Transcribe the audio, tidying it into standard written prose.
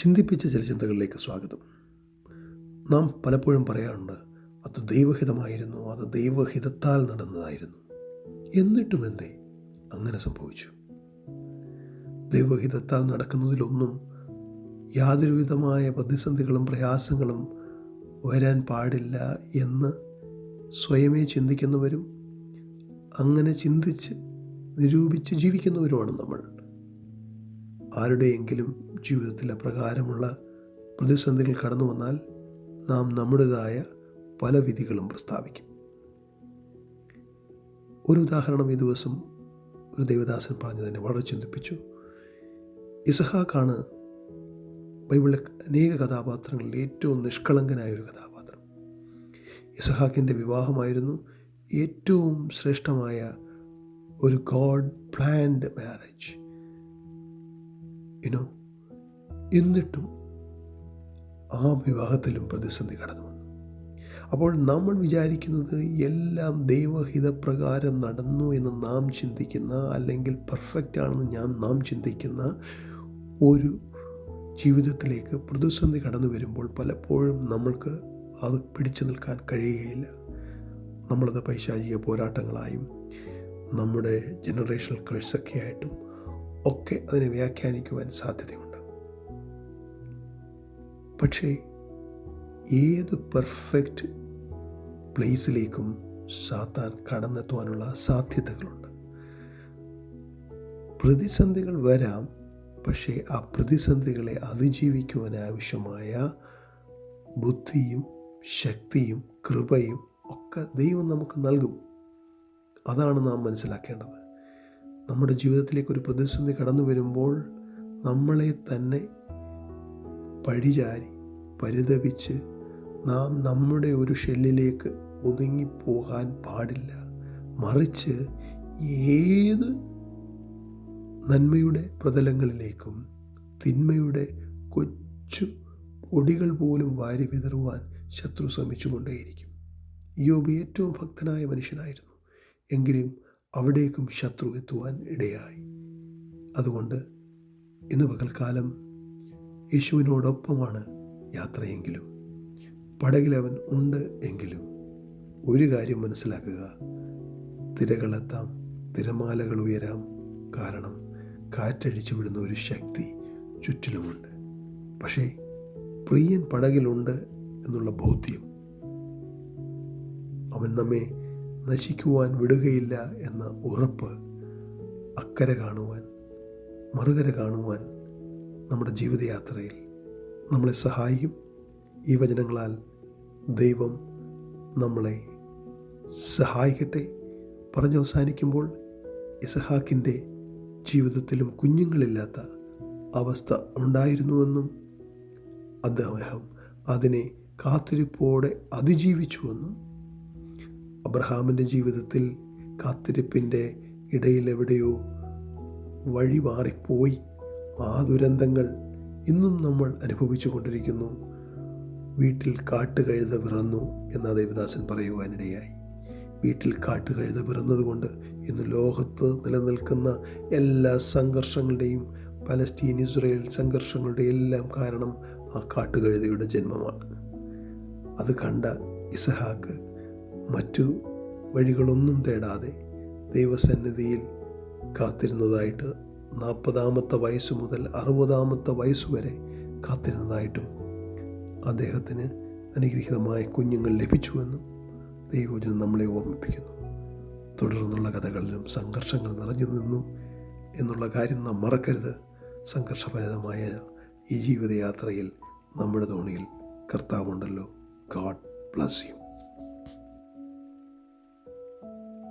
ചിന്തിപ്പിച്ച ചില ചിന്തകളിലേക്ക് സ്വാഗതം. നാം പലപ്പോഴും പറയാറുണ്ട്, അത് ദൈവഹിതമായിരുന്നു, അത് ദൈവഹിതത്താൽ നടന്നതായിരുന്നു. എന്നിട്ടും എന്തേ അങ്ങനെ സംഭവിച്ചു? ദൈവഹിതത്താൽ നടക്കുന്നതിലൊന്നും യാതൊരുവിധമായ പ്രതിസന്ധികളും പ്രയാസങ്ങളും വരാൻ പാടില്ല എന്ന് സ്വയമേ ചിന്തിക്കുന്നവരും അങ്ങനെ ചിന്തിച്ച് നിരൂപിച്ച് ജീവിക്കുന്നവരുമാണ് നമ്മൾ. ആരുടെയെങ്കിലും ജീവിതത്തിൽ അപ്രകാരമുള്ള പ്രതിസന്ധികൾ കടന്നു വന്നാൽ നാം നമ്മുടേതായ പല വിധികളും പ്രസ്താവിക്കും. ഒരു ഉദാഹരണം ഈ ദിവസം ഒരു ദൈവദാസൻ പറഞ്ഞതിനെ വളരെ ചിന്തിപ്പിച്ചു. ഇസഹാക്കാണ് ബൈബിളിലെ അനേക കഥാപാത്രങ്ങളിൽ ഏറ്റവും നിഷ്കളങ്കനായ ഒരു കഥാപാത്രം. ഇസഹാക്കിൻ്റെ വിവാഹമായിരുന്നു ഏറ്റവും ശ്രേഷ്ഠമായ ഒരു ഗോഡ് പ്ലാൻഡ് മാരേജ്. എന്നിട്ടും ആ വിവാഹത്തിലും പ്രതിസന്ധി കടന്നു വന്നു. അപ്പോൾ നമ്മൾ വിചാരിക്കുന്നത് എല്ലാം ദൈവഹിതപ്രകാരം നടന്നു എന്ന് നാം ചിന്തിക്കുന്ന, അല്ലെങ്കിൽ പെർഫെക്റ്റ് ആണെന്ന് നാം ചിന്തിക്കുന്ന ഒരു ജീവിതത്തിലേക്ക് പ്രതിസന്ധി കടന്നു വരുമ്പോൾ പലപ്പോഴും നമ്മൾക്ക് അത് പിടിച്ചു നിൽക്കാൻ കഴിയുകയില്ല. നമ്മളത് പൈശാചിക പോരാട്ടങ്ങളായും നമ്മുടെ ജനറേഷണൽ കേഴ്സൊക്കെ ആയിട്ടും ഒക്കെ അതിനെ വ്യാഖ്യാനിക്കുവാൻ സാധ്യതയുണ്ട്. പക്ഷേ ഏത് പെർഫെക്റ്റ് പ്ലേസിലേക്കും സാത്താൻ കടന്നെത്തുവാനുള്ള സാധ്യതകളുണ്ട്. പ്രതിസന്ധികൾ വരാം, പക്ഷേ ആ പ്രതിസന്ധികളെ അതിജീവിക്കുവാൻ ആവശ്യമായ ബുദ്ധിയും ശക്തിയും കൃപയും ഒക്കെ ദൈവം നമുക്ക് നൽകും. അതാണ് നാം മനസ്സിലാക്കേണ്ടത്. നമ്മുടെ ജീവിതത്തിലേക്ക് ഒരു പ്രതിസന്ധി കടന്നു വരുമ്പോൾ നമ്മളെ തന്നെ പഴിചാരി പരിതപിച്ച് നാം നമ്മുടെ ഒരു ഷെല്ലിലേക്ക് ഒതുങ്ങിപ്പോകാൻ പാടില്ല. മറിച്ച് ഏത് നന്മയുടെ പ്രതലങ്ങളിലേക്കും തിന്മയുടെ കൊച്ചു പൊടികൾ പോലും വാരി വിതറുവാൻ ശത്രു ശ്രമിച്ചുകൊണ്ടേയിരിക്കും. യോബ് ഏറ്റവും ഭക്തനായ മനുഷ്യനായിരുന്നു, എങ്കിലും അവിടേക്കും ശത്രു എത്തുവാൻ ഇടയായി. അതുകൊണ്ട് ഇന്ന് പകൽക്കാലം യേശുവിനോടൊപ്പമാണ് യാത്രയെങ്കിലും, പടകിലവൻ ഉണ്ട് എങ്കിലും ഒരു കാര്യം മനസ്സിലാക്കുക: തിരകളെത്താം, തിരമാലകൾ ഉയരാം. കാരണം കാറ്റടിച്ചു വിടുന്ന ഒരു ശക്തി ചുറ്റിലുമുണ്ട്. പക്ഷേ പ്രിയൻ പടകിലുണ്ട് എന്നുള്ള ബോധ്യം, അവൻ നമ്മെ നശിക്കുവാൻ വിടുകയില്ല എന്ന ഉറപ്പ് അക്കരെ കാണുവാൻ, മറുകര കാണുവാൻ നമ്മുടെ ജീവിതയാത്രയിൽ നമ്മളെ സഹായിക്കും. ഈ വചനങ്ങളാൽ ദൈവം നമ്മളെ സഹായിക്കട്ടെ. പറഞ്ഞവസാനിക്കുമ്പോൾ, ഇസഹാക്കിൻ്റെ ജീവിതത്തിലും കുഞ്ഞുങ്ങളില്ലാത്ത അവസ്ഥ ഉണ്ടായിരുന്നുവെന്നും അദ്ദേഹം അതിനെ കാത്തിരിപ്പോടെ അതിജീവിച്ചുവെന്നും, അബ്രഹാമിൻ്റെ ജീവിതത്തിൽ കാത്തിരിപ്പിൻ്റെ ഇടയിലെവിടെയോ വഴി മാറിപ്പോയി ആ ദുരന്തങ്ങൾ ഇന്നും നമ്മൾ അനുഭവിച്ചു കൊണ്ടിരിക്കുന്നു. വീട്ടിൽ കാട്ടുകഴുത പിറന്നു എന്ന ദേവദാസൻ പറയുവാനിടയായി. വീട്ടിൽ കാട്ടുകഴുത പിറന്നതുകൊണ്ട് ഇന്ന് ലോകത്ത് നിലനിൽക്കുന്ന എല്ലാ സംഘർഷങ്ങളുടെയും, പലസ്തീൻ ഇസ്രായേൽ സംഘർഷങ്ങളുടെ എല്ലാം കാരണം ആ കാട്ടുകഴുതയുടെ ജന്മമാണ്. അത് കണ്ട ഇസഹാക്ക് മറ്റു വഴികളൊന്നും തേടാതെ ദൈവസന്നിധിയിൽ കാത്തിരുന്നതായിട്ട്, 40-ാമത്തെ വയസ്സ് മുതൽ 60-ാമത്തെ വയസ്സുവരെ കാത്തിരുന്നതായിട്ടും അദ്ദേഹത്തിന് അനുഗ്രഹീതമായ കുഞ്ഞുങ്ങൾ ലഭിച്ചുവെന്നും ദൈവവചനം നമ്മളെ ഓർമ്മിപ്പിക്കുന്നു. തുടർന്നുള്ള കഥകളിലും സംഘർഷങ്ങൾ നിറഞ്ഞു നിന്നു എന്നുള്ള കാര്യം നാം മറക്കരുത്. സംഘർഷഭരിതമായ ഈ ജീവിതയാത്രയിൽ നമ്മുടെ തോണിയിൽ കർത്താവുണ്ടല്ലോ. God bless you.